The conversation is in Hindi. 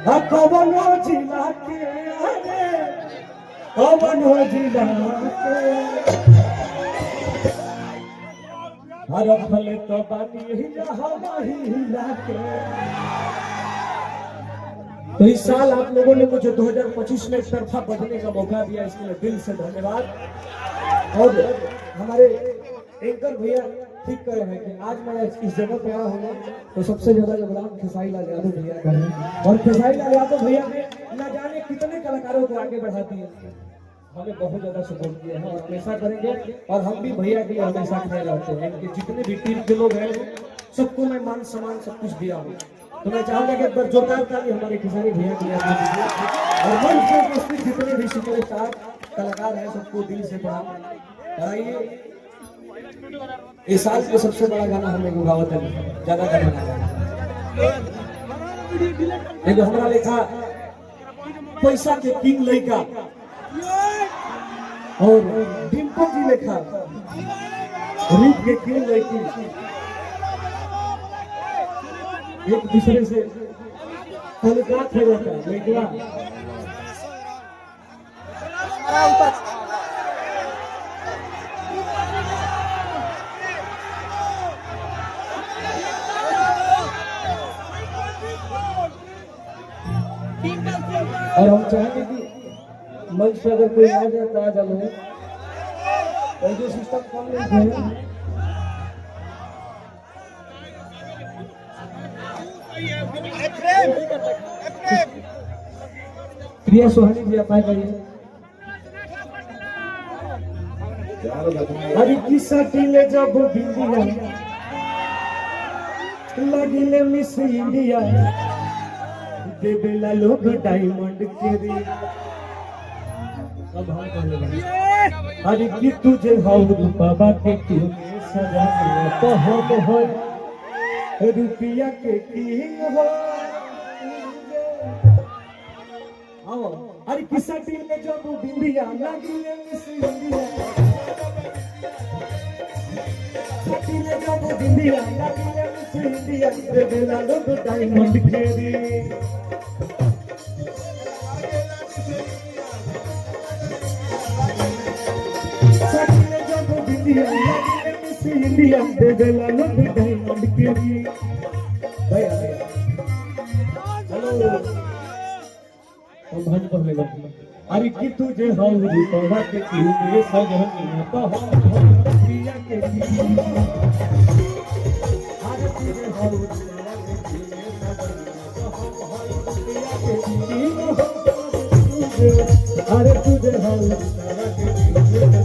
कवनो जिला के अरे कवनो जिला के हर फल तो बानी हिला के। तो इस साल आप लोगों ने मुझे 2025 में एक तरफा बढ़ने का मौका दिया, इसके लिए दिल से धन्यवाद। और हमारे एंकर भैया ठीक कह रहे हैं कि आज मैं इस जगह पे आया हूँ तो सबसे ज्यादा योगदान खेसारी लाल यादव भैया का है। और खेसारी लाल यादव भैया ने न जाने कितने कलाकारों को आगे बढ़ा दिया, हमें बहुत ज्यादा सपोर्ट किया है और हमेशा करेंगे। और हम भी भैया के लिए हमेशा खड़े रहते हैं। इनके जितने भी टीम के लोग हैं सबको मैं मान सम्मान सब कुछ दिया हूँ। तो मैं चाहूंगा कि एक बार जोरदार ताली हमारे खेसारी भैया के लिए दीजिए। और मंच पर उपस्थित जितने भी सुपरस्टार कलाकार हैं सबको दिल से प्रणाम कराइए। इस साल का सबसे बड़ा गाना हमें गुगावत है, ज्यादा गाना एक हमारा लिखा पैसा के किंग लड़का और डिम्पल जी लिखा रूप के किंग लड़की एक दूसरे से तल्लुकात हो जाता है। और हम चाहेंगे कि मंच पे अगर कोई आ जाए तो आ जाओ, और जो सिस्टम कम नहीं है प्रिया सुहानी जी आप आइए। अरे किस्सा टीले जब बिंदिया लगिले मिस इंडिया देवेला लोग डायमंड के रे। अरे कि तुझे हाउ बाबा के क्यों सजा तो हो रुपया के किंग हो। अरे किस्सा टीम में जो बिंदिया लगिले मिस इंडिया टीले जो बिंदिया लगिले मिस इंडिया देवेला लोग डायमंड के रे। इंडिया दे देला लोग डायमंड के लिए। हेलो हम भज पहले बात। अरे कि तुझे हाउ रूपवा के क्यों ये सजनिया तो हम प्रिया के लिए। अरे तुझे हाउ रूपवा के क्यों ये सजनिया तो हम प्रिया के लिए। अरे तुझे हाउ रूपवा के क्यों